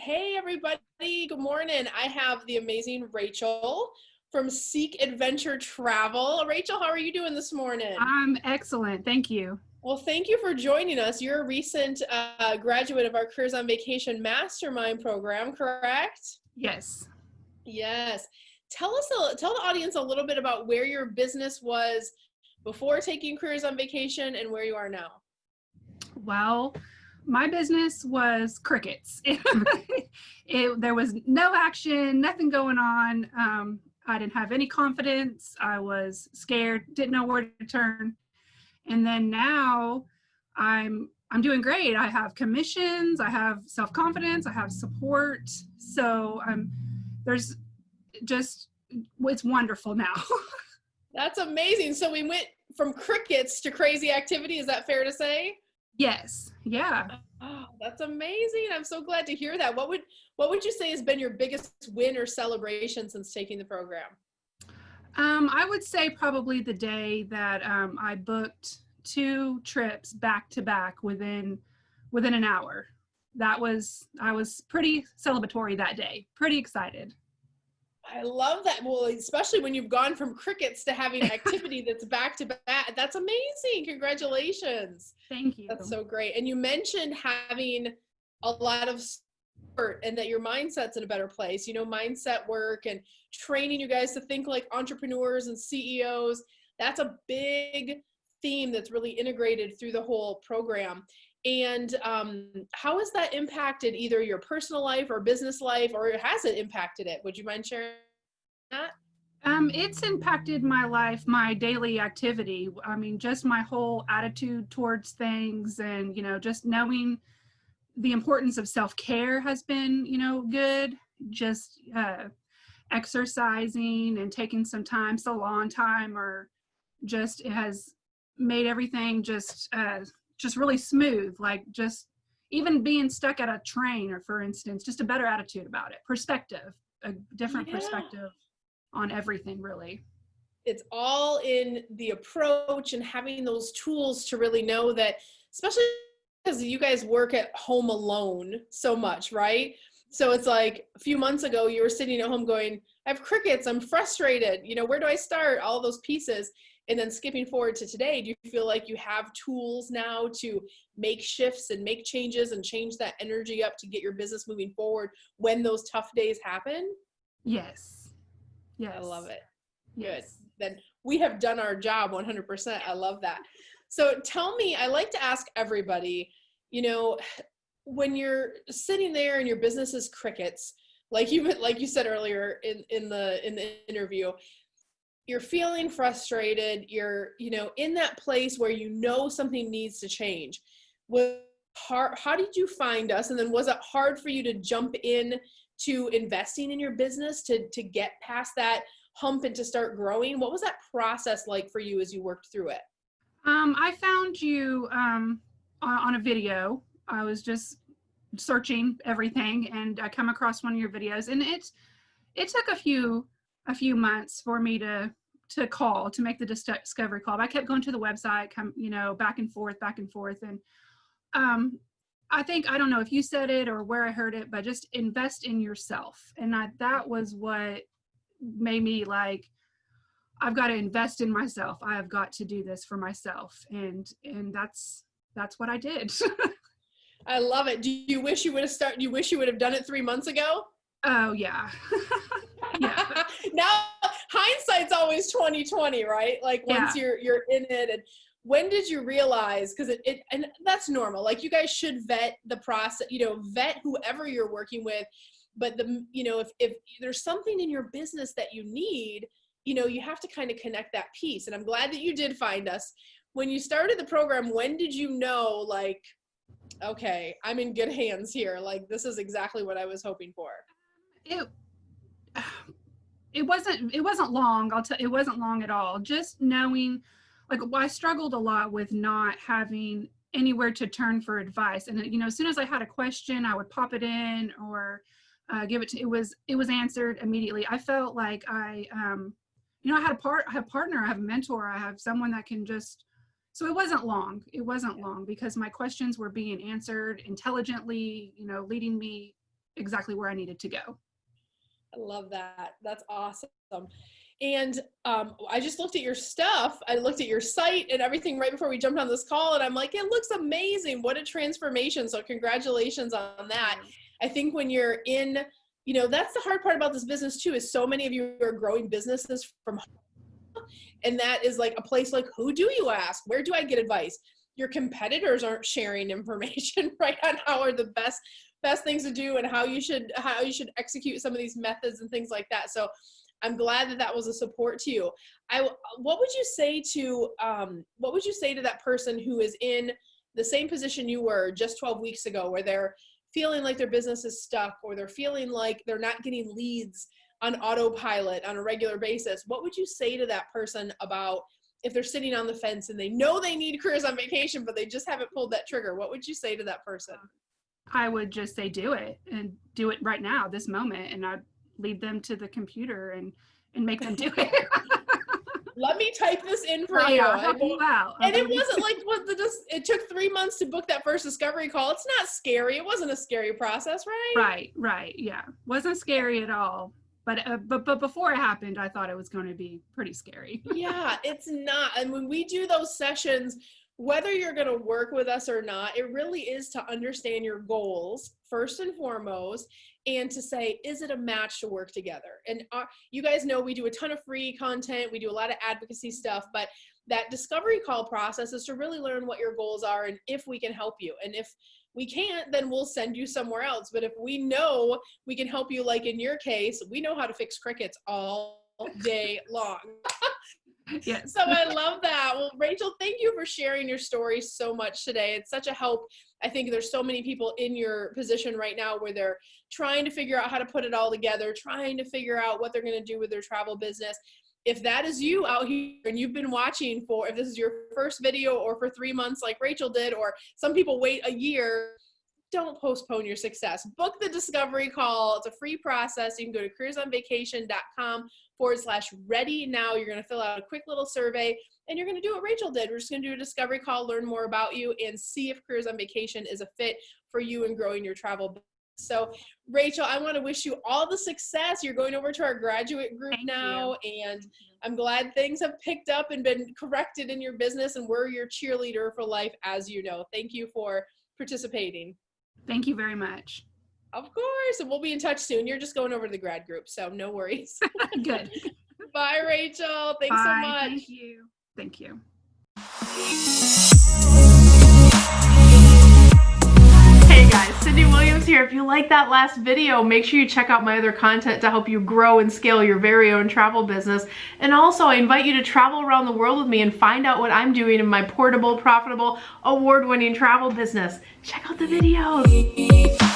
Hey, everybody. Good morning. I have the amazing Rachel from Seek Adventure Travel. Rachel, how are you doing this morning? I'm excellent. Thank you. Well, thank you for joining us. You're a recent graduate of our Careers on Vacation Mastermind program, correct? Yes. Yes. Tell the audience a little bit about where your business was before taking Careers on Vacation and where you are now. Well, my business was crickets. There was no action, nothing going on. I didn't have any confidence. I was scared, didn't know where to turn. And then now I'm doing great. I have commissions, I have self-confidence, I have support. So there's just, it's wonderful now. That's amazing. So we went from crickets to crazy activity. Is that fair to say? Yes. Yeah. Oh, that's amazing. I'm so glad to hear that. What would you say has been your biggest win or celebration since taking the program? I would say probably the day that I booked 2 trips back to back within an hour. I was pretty celebratory that day. Pretty excited. I love that. Well, especially when you've gone from crickets to having activity that's back to back. That's amazing. Congratulations. Thank you. That's so great. And you mentioned having a lot of support and that your mindset's in a better place, mindset work and training you guys to think like entrepreneurs and CEOs. That's a big theme that's really integrated through the whole program. And how has that impacted either your personal life or business life, or has it impacted it? Would you mind sharing that? It's impacted my life, my daily activity. I mean, just my whole attitude towards things, and just knowing the importance of self-care has been, good. Just exercising and taking some time, salon time, or just it has made everything just really smooth. Like just even being stuck at a train, or for instance, just a better attitude about it, perspective, a different perspective on everything, really. It's all in the approach and having those tools to really know that, especially because you guys work at home alone so much, right? So it's like a few months ago, you were sitting at home going, I have crickets, I'm frustrated, where do I start? All those pieces. And then skipping forward to today, do you feel like you have tools now to make shifts and make changes and change that energy up to get your business moving forward when those tough days happen? Yes. Yes. I love it. Yes. Good. Then we have done our job 100%. I love that. So tell me, I like to ask everybody, when you're sitting there and your business is crickets, like you said earlier in the interview, you're feeling frustrated, you're, in that place where something needs to change. How did you find us? And then was it hard for you to jump in to investing in your business to get past that hump and to start growing? What was that process like for you as you worked through it? I found you on a video. I was just searching everything, and I come across one of your videos, and it took a few months for me to make the discovery call. But I kept going to the website, back and forth, and I don't know if you said it or where I heard it, but just invest in yourself. And that was what made me like, I've got to invest in myself. I have got to do this for myself. And that's what I did. I love it. Do you wish you would have done it 3 months ago? Oh yeah. Yeah. Now hindsight's always 2020, right? Like once you're in it. And when did you realize, because and that's normal, like you guys should vet the process, vet whoever you're working with, but if there's something in your business that you need, you have to kind of connect that piece. And I'm glad that you did find us. When you started the program, when did you know, like, okay, I'm in good hands here, like this is exactly what I was hoping for? It wasn't long. It wasn't long at all. Just knowing, like, I struggled a lot with not having anywhere to turn for advice. And as soon as I had a question, I would pop it in or give it to. It was answered immediately. I felt like I have a partner, I have a mentor, I have someone that can just. So it wasn't long. It wasn't long because my questions were being answered intelligently. Leading me exactly where I needed to go. I love that. That's awesome. And I just looked at your stuff. I looked at your site and everything right before we jumped on this call. And I'm like, it looks amazing. What a transformation. So congratulations on that. I think when you're in, you know, that's the hard part about this business too, is so many of you are growing businesses from home. And that is like a place like, who do you ask? Where do I get advice? Your competitors aren't sharing information right on how are the best things to do and how you should execute some of these methods and things like that. So I'm glad that that was a support to you. What would you say to that person who is in the same position you were just 12 weeks ago, where they're feeling like their business is stuck, or they're feeling like they're not getting leads on autopilot on a regular basis? What would you say to that person about if they're sitting on the fence and they know they need Careers on Vacation, but they just haven't pulled that trigger? What would you say to that person? I would just say, do it, and do it right now, this moment. And I'd lead them to the computer and make them do it. Let me type this in for you. I'll help you out. And it wasn't like it took 3 months to book that first discovery call. It's not scary. It wasn't a scary process, right? Right. Yeah. Wasn't scary at all. But before it happened, I thought it was going to be pretty scary. Yeah, it's not. And when we do those sessions, whether you're going to work with us or not, it really is to understand your goals first and foremost, and to say, is it a match to work together? And you guys know we do a ton of free content. We do a lot of advocacy stuff, but that discovery call process is to really learn what your goals are and if we can help you. And if we can't, then we'll send you somewhere else. But if we know we can help you, like in your case, we know how to fix crickets all day long. Yes. So I love that. Well, Rachel, thank you for sharing your story so much today. It's such a help. I think there's so many people in your position right now where they're trying to figure out how to put it all together, trying to figure out what they're going to do with their travel business. If that is you out here and you've been watching for, if this is your first video or for 3 months like Rachel did, or some people wait a year, don't postpone your success. Book the discovery call. It's a free process. You can go to careersonvacation.com/ready now. You're going to fill out a quick little survey and you're going to do what Rachel did. We're just going to do a discovery call, learn more about you, and see if Careers on Vacation is a fit for you in growing your travel business. So Rachel, I want to wish you all the success. You're going over to our graduate group now, and I'm glad things have picked up and been corrected in your business, and we're your cheerleader for life, as you know. Thank you for participating. Thank you very much. Of course. And we'll be in touch soon. You're just going over to the grad group, so no worries. Good. Bye, Rachel. Thanks so much. Thank you. Thank you. Hey guys, Cyndi Williams here. If you like that last video, make sure you check out my other content to help you grow and scale your very own travel business. And also, I invite you to travel around the world with me and find out what I'm doing in my portable, profitable, award-winning travel business. Check out the videos.